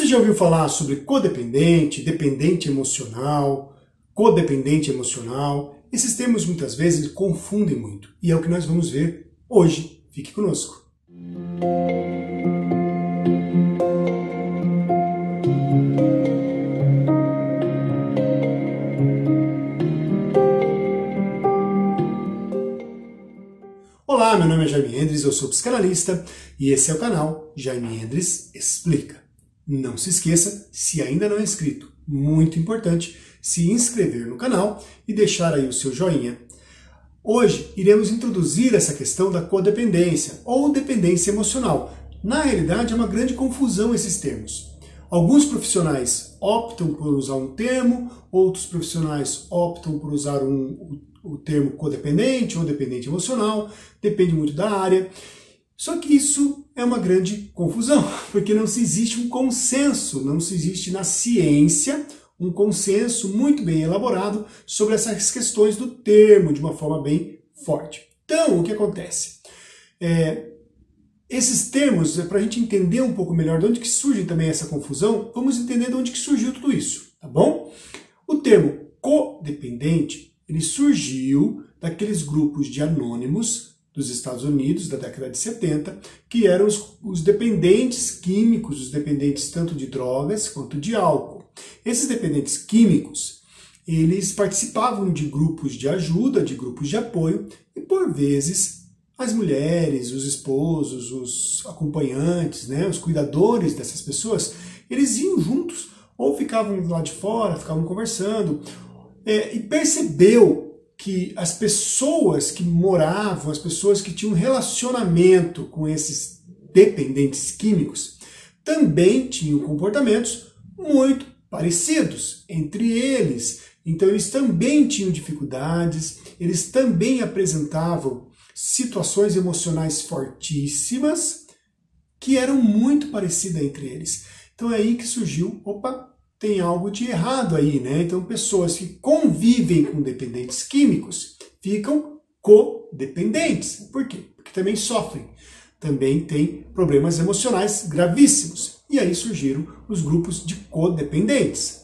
já ouviu falar sobre codependente, dependente emocional, codependente emocional? Esses termos muitas vezes confundem muito e é o que nós vamos ver hoje. Fique conosco. Olá, meu nome é Jaime Endres, eu sou psicanalista e esse é o canal Jaime Endres Explica. Não se esqueça, se ainda não é inscrito, muito importante, se inscrever no canal e deixar aí o seu joinha. Hoje iremos introduzir essa questão da codependência ou dependência emocional. Na realidade é uma grande confusão esses termos. Alguns profissionais optam por usar um termo, outros profissionais optam por usar o termo codependente ou dependente emocional, depende muito da área. Só que isso é uma grande confusão, porque não se existe um consenso, não se existe na ciência um consenso muito bem elaborado sobre essas questões do termo de uma forma bem forte. Então, o que acontece? Esses termos, para a gente entender um pouco melhor de onde que surge também essa confusão, vamos entender de onde que surgiu tudo isso, tá bom? O termo codependente, ele surgiu daqueles grupos de anônimos dos Estados Unidos, da década de 70, que eram os dependentes químicos, os dependentes tanto de drogas quanto de álcool. Esses dependentes químicos, eles participavam de grupos de ajuda, de grupos de apoio, e por vezes as mulheres, os esposos, os acompanhantes, né, os cuidadores dessas pessoas, eles iam juntos, ou ficavam lá de fora, ficavam conversando, e percebeu que as pessoas que moravam, as pessoas que tinham relacionamento com esses dependentes químicos, também tinham comportamentos muito parecidos entre eles. Então eles também tinham dificuldades, eles também apresentavam situações emocionais fortíssimas que eram muito parecidas entre eles. Então é aí que surgiu, tem algo de errado aí, né? Então pessoas que convivem com dependentes químicos ficam codependentes. Por quê? Porque também sofrem, também têm problemas emocionais gravíssimos. E aí surgiram os grupos de codependentes.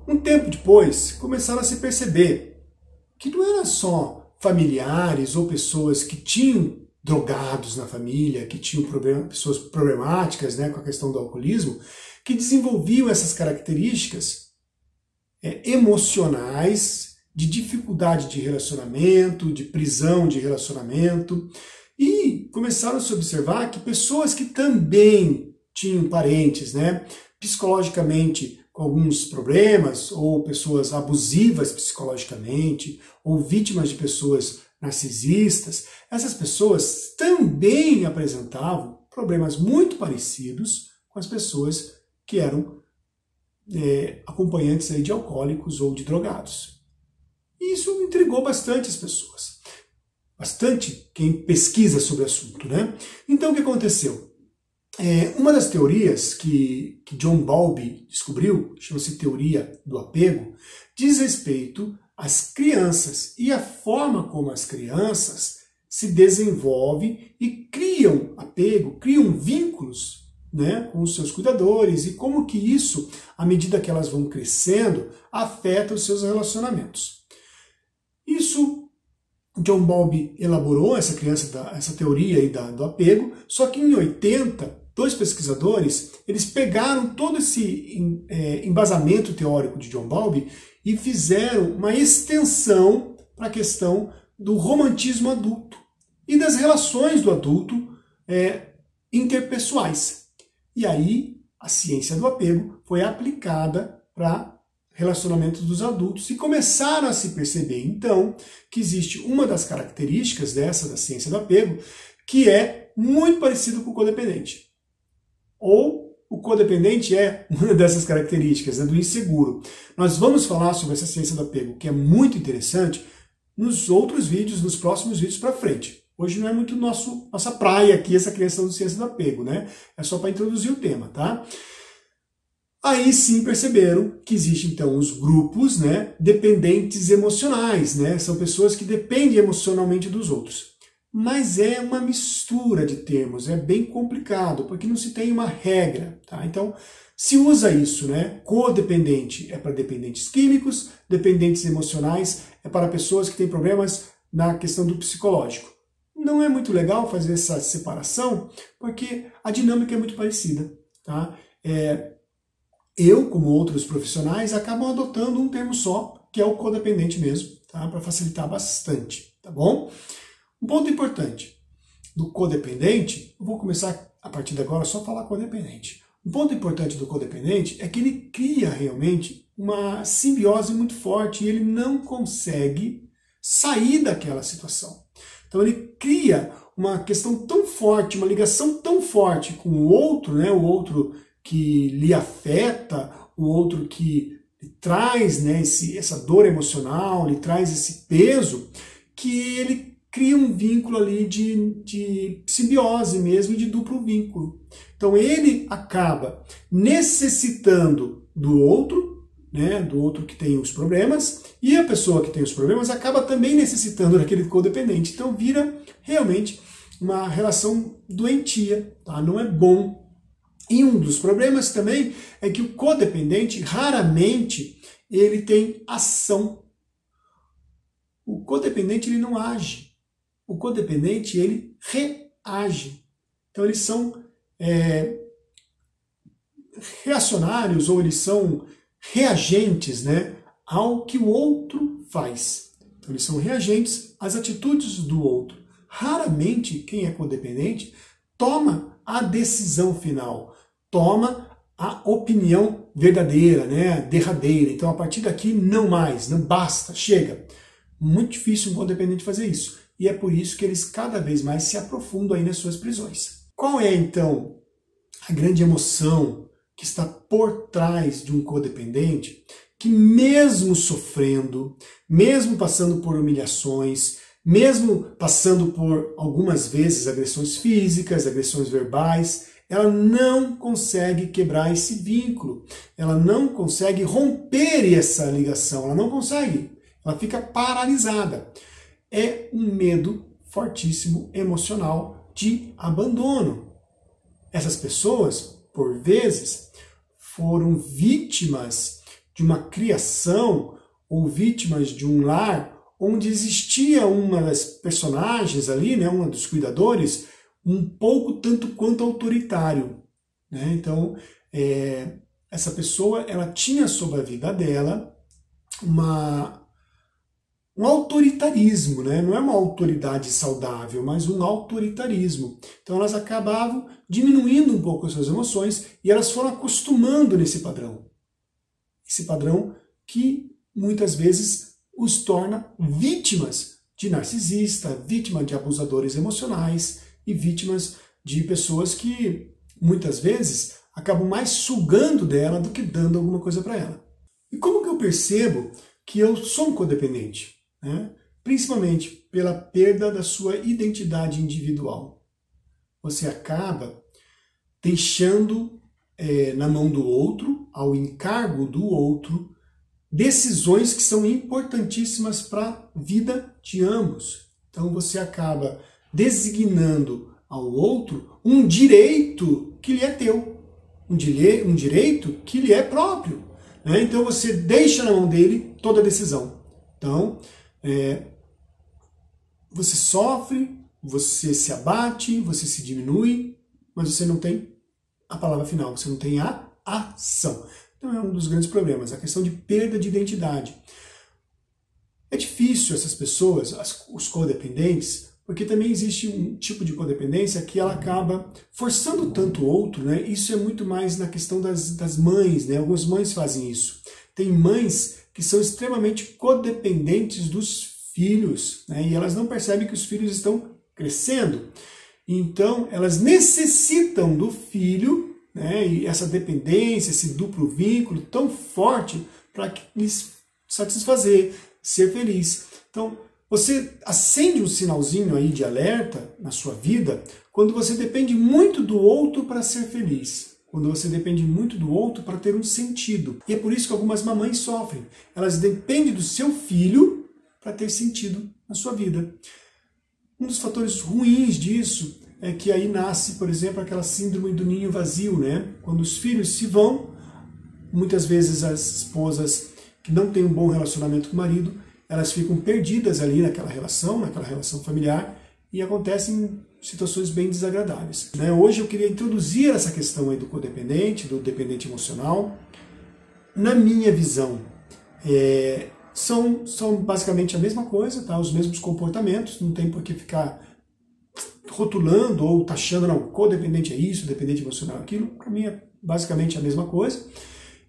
Um tempo depois, começaram a se perceber que não era só familiares ou pessoas que tinham drogados na família, que tinham pessoas problemáticas, né, com a questão do alcoolismo, que desenvolviam essas características emocionais, de dificuldade de relacionamento, de prisão de relacionamento, e começaram a se observar que pessoas que também tinham parentes, né, psicologicamente com alguns problemas, ou pessoas abusivas psicologicamente, ou vítimas de pessoas narcisistas, essas pessoas também apresentavam problemas muito parecidos com as pessoas que eram acompanhantes aí de alcoólicos ou de drogados. E isso intrigou bastante as pessoas. Bastante quem pesquisa sobre o assunto, né? Então o que aconteceu? Uma das teorias que John Bowlby descobriu, chama-se teoria do apego, diz respeito às crianças e a forma como as crianças se desenvolvem e criam apego, criam vínculos, né, com os seus cuidadores e como que isso, à medida que elas vão crescendo, afeta os seus relacionamentos. Isso, John Bowlby elaborou essa teoria aí do apego, só que em 80, dois pesquisadores, eles pegaram todo esse embasamento teórico de John Bowlby e fizeram uma extensão para a questão do romantismo adulto e das relações do adulto interpessoais. E aí a ciência do apego foi aplicada para relacionamentos dos adultos e começaram a se perceber, então, que existe uma das características da ciência do apego que é muito parecido com o codependente. Ou o codependente é uma dessas características, né, do inseguro. Nós vamos falar sobre essa ciência do apego, que é muito interessante, nos outros vídeos, nos próximos vídeos para frente. Hoje não é muito nossa praia aqui, essa criação de ciência do apego, né? É só para introduzir o tema, tá? Aí sim perceberam que existem então os grupos, né, dependentes emocionais, né? São pessoas que dependem emocionalmente dos outros. mas é uma mistura de termos, é bem complicado, porque não se tem uma regra, tá? Então, se usa isso, né? Codependente é para dependentes químicos, dependentes emocionais é para pessoas que têm problemas na questão do psicológico. Não é muito legal fazer essa separação, porque a dinâmica é muito parecida, tá? Eu, como outros profissionais, acabam adotando um termo só, que é o codependente mesmo, tá? Para facilitar bastante, tá bom? Um ponto importante do codependente, eu vou começar a partir de agora só a falar codependente. Um ponto importante do codependente é que ele cria realmente uma simbiose muito forte e ele não consegue sair daquela situação. Então ele cria uma questão tão forte, uma ligação tão forte com o outro, né? O outro que lhe afeta, o outro que lhe traz, né, essa dor emocional, lhe traz esse peso, que ele cria um vínculo ali de simbiose mesmo, de duplo vínculo. Então ele acaba necessitando do outro, né, do outro que tem os problemas, e a pessoa que tem os problemas acaba também necessitando daquele codependente. Então vira realmente uma relação doentia, tá? Não é bom. E um dos problemas também é que o codependente, raramente, ele tem ação. O codependente, ele não age. O codependente, ele reage. Então, eles são reacionários ou eles são reagentes, né, ao que o outro faz. Então, eles são reagentes às atitudes do outro. Raramente, quem é codependente toma a decisão final, toma a opinião verdadeira, né, derradeira. Então, a partir daqui, não mais, não basta, chega. Muito difícil um codependente fazer isso. E é por isso que eles cada vez mais se aprofundam aí nas suas prisões. Qual é, então, a grande emoção que está por trás de um codependente que mesmo sofrendo, mesmo passando por humilhações, mesmo passando por algumas vezes agressões físicas, agressões verbais, ela não consegue quebrar esse vínculo, ela não consegue romper essa ligação, ela não consegue, ela fica paralisada. É um medo fortíssimo emocional de abandono. Essas pessoas, por vezes, foram vítimas de uma criação ou vítimas de um lar onde existia uma das personagens ali, né, uma dos cuidadores, um pouco tanto quanto autoritário, né? Então, essa pessoa, ela tinha sobre a vida dela um autoritarismo, né? Não é uma autoridade saudável, mas um autoritarismo. Então elas acabavam diminuindo um pouco as suas emoções e elas foram acostumando nesse padrão. Esse padrão que muitas vezes os torna vítimas de narcisista, vítima de abusadores emocionais e vítimas de pessoas que muitas vezes acabam mais sugando dela do que dando alguma coisa para ela. E como que eu percebo que eu sou um codependente? Né? Principalmente pela perda da sua identidade individual. Você acaba deixando na mão do outro, ao encargo do outro, decisões que são importantíssimas para a vida de ambos. Então você acaba designando ao outro um direito que lhe é teu, um direito que lhe é próprio. Né? Então você deixa na mão dele toda a decisão. Então, você sofre, você se abate, você se diminui, mas você não tem a palavra final, você não tem a ação. Então é um dos grandes problemas, a questão de perda de identidade. É difícil essas pessoas, os codependentes, porque também existe um tipo de codependência que ela acaba forçando tanto o outro, né? Isso é muito mais na questão das mães, né? Algumas mães fazem isso. Tem mães que são extremamente codependentes dos filhos, né? E elas não percebem que os filhos estão crescendo. Então, elas necessitam do filho, né? E essa dependência, esse duplo vínculo tão forte para lhes satisfazer, ser feliz. Então, você acende um sinalzinho aí de alerta na sua vida quando você depende muito do outro para ser feliz. Quando você depende muito do outro para ter um sentido. E é por isso que algumas mamães sofrem. Elas dependem do seu filho para ter sentido na sua vida. Um dos fatores ruins disso é que aí nasce, por exemplo, aquela síndrome do ninho vazio, né? Quando os filhos se vão, muitas vezes as esposas que não têm um bom relacionamento com o marido, elas ficam perdidas ali naquela relação familiar, e acontecem situações bem desagradáveis, né? Hoje eu queria introduzir essa questão aí do codependente, do dependente emocional. Na minha visão, são basicamente a mesma coisa, tá? Os mesmos comportamentos, não tem por que ficar rotulando ou taxando, não, codependente é isso, dependente emocional é aquilo. Para mim é basicamente a mesma coisa.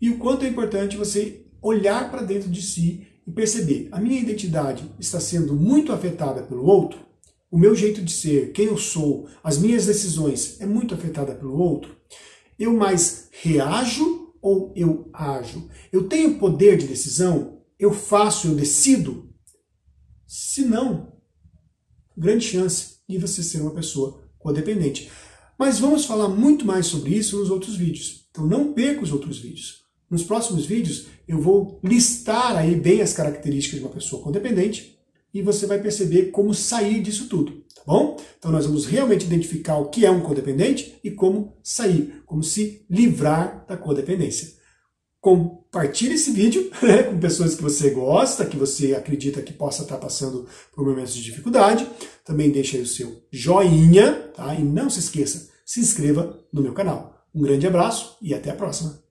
E o quanto é importante você olhar para dentro de si e perceber, a minha identidade está sendo muito afetada pelo outro? O meu jeito de ser, quem eu sou, as minhas decisões é muito afetada pelo outro? Eu mais reajo ou eu ajo? Eu tenho poder de decisão? Eu faço, eu decido? Se não, grande chance de você ser uma pessoa codependente. Mas vamos falar muito mais sobre isso nos outros vídeos. Então não perca os outros vídeos. Nos próximos vídeos eu vou listar aí bem as características de uma pessoa codependente e você vai perceber como sair disso tudo, tá bom? Então nós vamos realmente identificar o que é um codependente e como sair, como se livrar da codependência. Compartilhe esse vídeo, né, com pessoas que você gosta, que você acredita que possa estar passando por momentos de dificuldade. Também deixe aí o seu joinha, tá? E não se esqueça, se inscreva no meu canal. Um grande abraço e até a próxima!